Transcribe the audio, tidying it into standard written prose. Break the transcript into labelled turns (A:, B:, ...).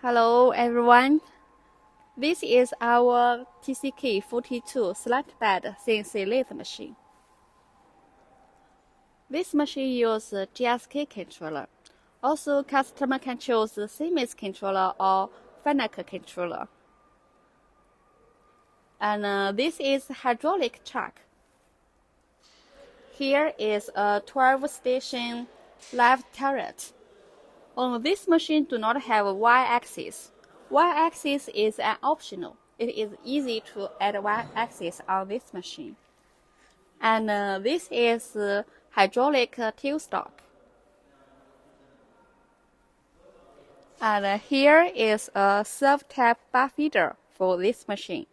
A: Hello everyone, this is our TCK550 slant bed CNC lathe machine. This machine uses GSK controller. Also, customer can choose Siemens controller or Fanuc controller. And this is hydraulic chuck. Here is a 12-station live turret. On this machine do not have a Y-axis. Y-axis is an optional. It is easy to add Y-axis on this machine. And this is hydraulic tailstock. And here is a self-tap bar feeder for this machine.